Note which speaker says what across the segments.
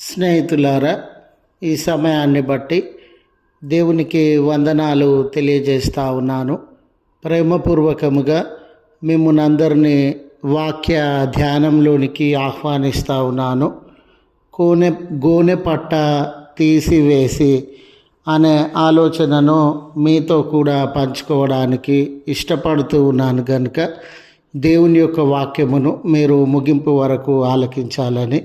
Speaker 1: స్నేహితులారా, ఈ సమయాన్ని బట్టి దేవునికి వందనాలు తెలియజేస్తా ఉన్నాను. ప్రేమపూర్వకముగా మిమ్మల్ని అందరినీ వాక్య ధ్యానంలోనికి ఆహ్వానిస్తూ ఉన్నాను. గోనె పట్ట తీసివేసి అనే ఆలోచనను మీతో కూడా పంచుకోవడానికి ఇష్టపడుతూ ఉన్నాను కనుక దేవుని యొక్క వాక్యమును మీరు ముగింపు వరకు ఆలకించాలని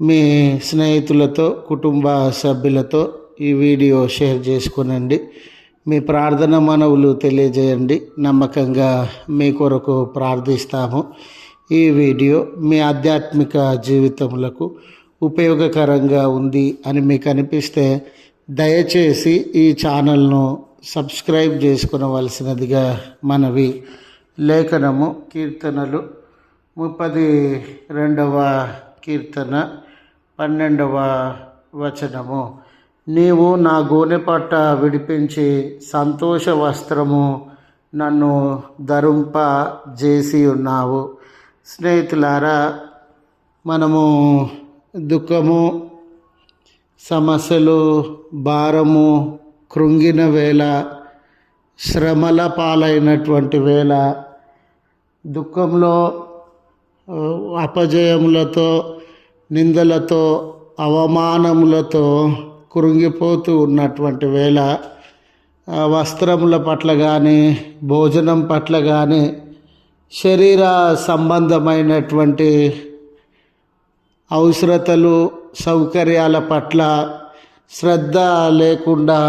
Speaker 1: మీ స్నేహితులతో, కుటుంబ సభ్యులతో ఈ వీడియో షేర్ చేసుకునండి. మీ ప్రార్థన మనవులు తెలియజేయండి. నమ్మకంగా మీ కొరకు ప్రార్థిస్తాము. ఈ వీడియో మీ ఆధ్యాత్మిక జీవితములకు ఉపయోగకరంగా ఉంది అని మీకు అనిపిస్తే దయచేసి ఈ ఛానల్ను సబ్స్క్రైబ్ చేసుకునవలసినదిగా మనవి. లేఖనము కీర్తనలు 32వ కీర్తన 12వ వచనము. నీవు నా గోనెపట్ట విడిపించి సంతోష వస్త్రము నన్ను ధరింపజేసి ఉన్నావు. స్నేహితులారా, మనము దుఃఖము, సమస్యలు, భారము, కృంగిన వేళ, శ్రమల పాలైనటువంటి వేళ, దుఃఖంలో అపజయములతో, నిందలతో, అవమానములతో కృంగిపోతూ ఉన్నటువంటి వేళ వస్త్రముల పట్ల కానీ, భోజనం పట్ల కానీ, శరీర సంబంధమైనటువంటి అవసరతలు, సౌకర్యాల పట్ల శ్రద్ధ లేకుండా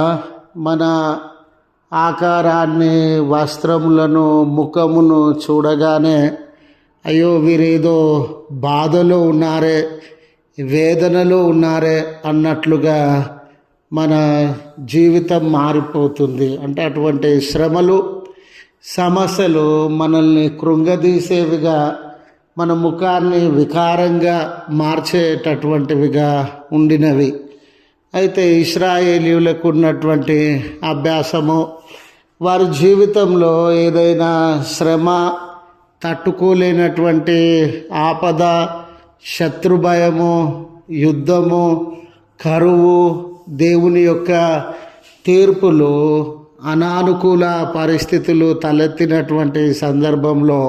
Speaker 1: మన ఆకారాన్ని, వస్త్రములను, ముఖమును చూడగానే అయ్యో వీరేదో బాధలో ఉన్నారే, వేదనలో ఉన్నారే అన్నట్లుగా మన జీవితం మారిపోతుంది. అంటే అటువంటి శ్రమలు, సమస్యలు మనల్ని కృంగదీసేవిగా, మన ముఖాన్ని వికారంగా మార్చేటటువంటివిగా ఉండినవి. అయితే ఇశ్రాయేలీయులకు ఉన్నటువంటి అభ్యాసము, వారి జీవితంలో ఏదైనా శ్రమ, తట్టుకోలేనటువంటి ఆపద, శత్రుభయము, యుద్ధము, కరువు, దేవుని యొక్క తీర్పులు, అనానుకూల పరిస్థితులు తలెత్తినటువంటి సందర్భంలో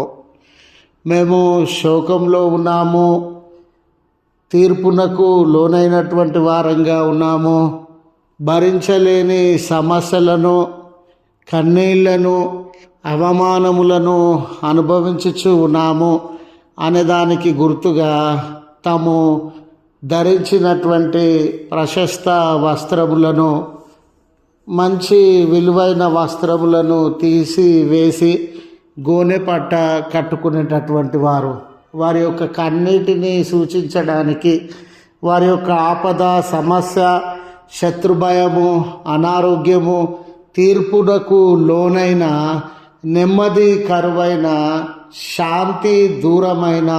Speaker 1: మేము శోకంలో ఉన్నాము, తీర్పునకు లోనైనటువంటి వారంగా ఉన్నాము, భరించలేని సమస్యలను, కన్నీళ్లను, అవమానములను అనుభవించుచు ఉన్నాము అనేదానికి గుర్తుగా తాము ధరించినటువంటి ప్రశస్త వస్త్రములను, మంచి విలువైన వస్త్రములను తీసి వేసి గోనె పట్ట కట్టుకునేటటువంటి వారు, వారి యొక్క కన్నీటిని సూచించడానికి, వారి యొక్క ఆపద, సమస్య, శత్రుభయము, అనారోగ్యము, తీర్పునకు లోనైన, నెమ్మది కరువైన, శాంతి దూరమైన,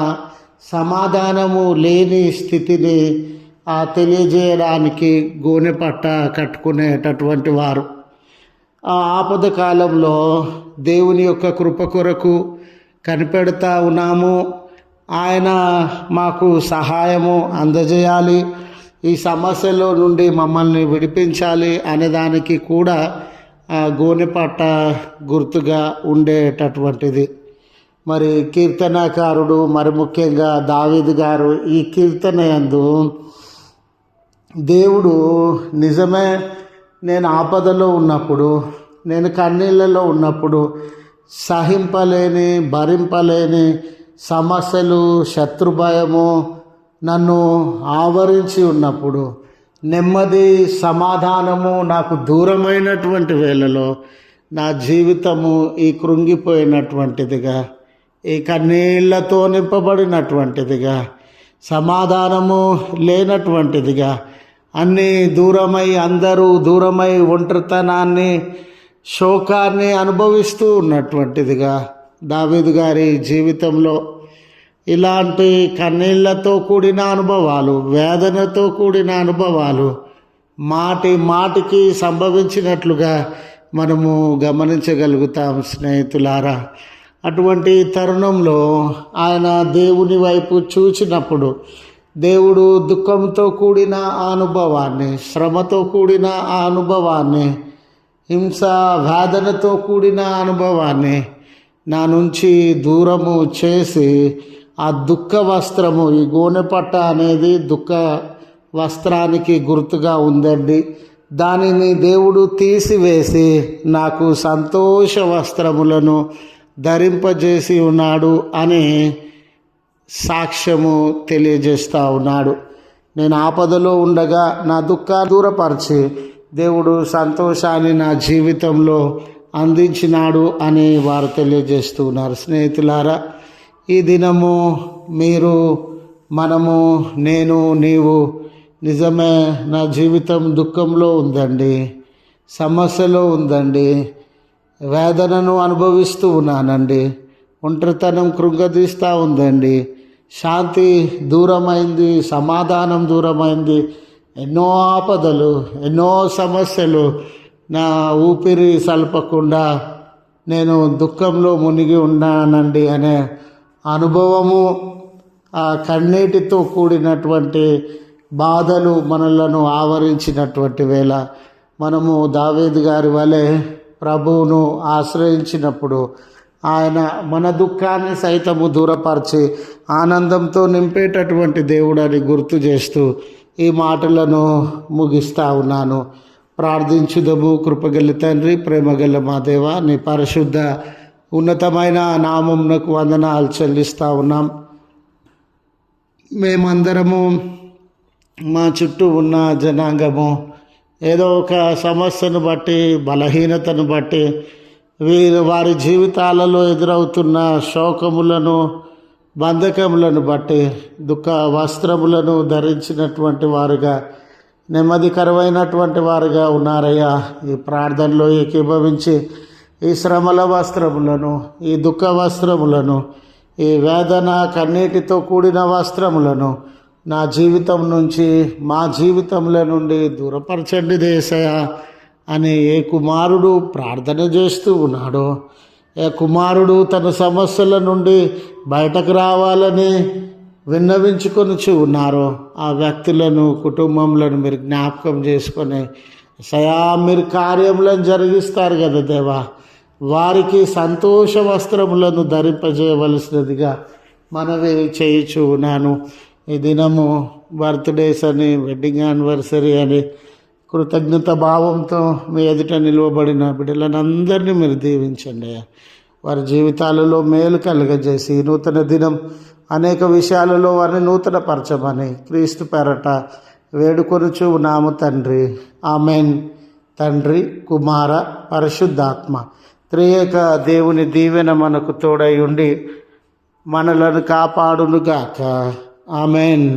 Speaker 1: సమాధానము లేని స్థితిని తెలియజేయడానికి గోనెపట్ట కట్టుకునేటటువంటి వారు. ఆ ఆపద కాలంలో దేవుని యొక్క కృప కొరకు కనిపెడతా ఉన్నాము. ఆయన మాకు సహాయము అందజేయాలి, ఈ సమస్యలో నుండి మమ్మల్ని విడిపించాలి అనేదానికి కూడా గోనెపట్ట గుర్తుగా ఉండేటటువంటిది. మరి కీర్తనాకారుడు, మరి ముఖ్యంగా దావీదు గారు ఈ కీర్తన యందు దేవుడు నిజమే, నేను ఆపదలో ఉన్నప్పుడు, నేను కన్నీళ్ళలో ఉన్నప్పుడు, సహింపలేని, భరింపలేని సమస్యలు, శత్రుభయము నన్ను ఆవరించి ఉన్నప్పుడు, నెమ్మది, సమాధానము నాకు దూరమైనటువంటి వేళలో నా జీవితము ఈ కృంగిపోయినటువంటిదిగా, ఈ కన్నీళ్లతో నింపబడినటువంటిదిగా, సమాధానము లేనటువంటిదిగా, అన్నీ దూరమై, అందరూ దూరమై ఒంటరితనాన్ని, శోకాన్ని అనుభవిస్తూ ఉన్నటువంటిదిగా దావీదు గారి జీవితంలో ఇలాంటి కన్నీళ్లతో కూడిన అనుభవాలు, వేదనతో కూడిన అనుభవాలు మాటికి సంభవించినట్లుగా మనము గమనించగలుగుతాం. స్నేహితులారా, అటువంటి తరుణంలో ఆయన దేవుని వైపు చూచినప్పుడు దేవుడు దుఃఖంతో కూడిన ఆ అనుభవాన్ని, శ్రమతో కూడిన ఆ అనుభవాన్ని, హింస వేదనతో కూడిన అనుభవాన్ని నా నుంచి దూరము చేసి ఆ దుఃఖ వస్త్రము, ఈ గోనెపట్ట అనేది దుఃఖ వస్త్రానికి గుర్తుగా ఉందండి, దానిని దేవుడు తీసివేసి నాకు సంతోష వస్త్రములను ధరింపజేసి ఉన్నాడు అనే సాక్ష్యము తెలియజేస్తూ ఉన్నాడు. నేను ఆపదలో ఉండగా నా దుఃఖాన్ని దూరపరిచి దేవుడు సంతోషాన్ని నా జీవితంలో అందించినాడు అని వారు తెలియజేస్తూ ఉన్నారు. స్నేహితులారా, ఈ దినము మీరు, మనము, నేను, నీవు నిజమే నా జీవితం దుఃఖంలో ఉందండి, సమస్యలో ఉందండి, వేదనను అనుభవిస్తూ ఉన్నానండి, ఒంటరితనం కృంగదీస్తూ ఉందండి, శాంతి దూరమైంది, సమాధానం దూరమైంది, ఎన్నో ఆపదలు, ఎన్నో సమస్యలు నా ఊపిరి సల్పకుండా నేను దుఃఖంలో మునిగి ఉన్నానండి అనే అనుభవము, ఆ కన్నీటితో కూడినటువంటి బాధలు మనలను ఆవరించినటువంటి వేళ మనము దావీదు గారి వలె ప్రభువును ఆశ్రయించినప్పుడు ఆయన మన దుఃఖాన్ని సైతము దూరపరిచి ఆనందంతో నింపేటటువంటి దేవుడని గుర్తు చేస్తూ ఈ మాటలను ముగిస్తా ఉన్నాను. ప్రార్థించుదము. కృపగల తండ్రి, ప్రేమగల మా దేవ, నీ పరిశుద్ధ ఉన్నతమైన నామమునకు వందనాలు చెల్లిస్తూ ఉన్నాం. మేమందరము, మా చుట్టూ ఉన్న జనాంగము ఏదో ఒక సమస్యను బట్టి, బలహీనతను బట్టి, వారి జీవితాలలో ఎదురవుతున్న శోకములను, బంధకములను బట్టి దుఃఖ వస్త్రములను ధరించినటువంటి వారుగా, నెమ్మదికరమైనటువంటి వారుగా ఉన్నారయ్యా. ఈ ప్రార్థనలో ఏకీభవించి ఈ శ్రమల వస్త్రములను, ఈ దుఃఖ వస్త్రములను, ఈ వేదన కన్నీటితో కూడిన వస్త్రములను నా జీవితం నుంచి, మా జీవితంలో నుండి దూరపరచండి దేశయ అని ఏ కుమారుడు ప్రార్థన చేస్తూ ఉన్నాడో, ఏ కుమారుడు తన సమస్యల నుండి బయటకు రావాలని విన్నవించుకొనిచూ ఉన్నారో ఆ వ్యక్తులను, కుటుంబంలను మీరు జ్ఞాపకం చేసుకొని మీరు కార్యములను జరిగిస్తారు కదా దేవా, వారికి సంతోష వస్త్రములను ధరింపజేయవలసినదిగా మనవి చేయుచూ ఉన్నాను. ఈ దినము బర్త్డేస్ అని, వెడ్డింగ్ యానివర్సరీ అని కృతజ్ఞత భావంతో మీ ఎదుట నిలువబడిన బిడ్డలను అందరినీ మీరు దీవించండి. వారి జీవితాలలో మేలు కలుగజేసి నూతన దినం అనేక విషయాలలో వారిని నూతనపరచమని క్రీస్తు పేరట వేడుకొనుచు ఉన్నాము తండ్రి. ఆమెన్. తండ్రి, కుమార, పరిశుద్ధాత్మ త్రియేక దేవుని దీవెన మనకు తోడై ఉండి మనలను కాపాడునుగాక. ఆమెన్.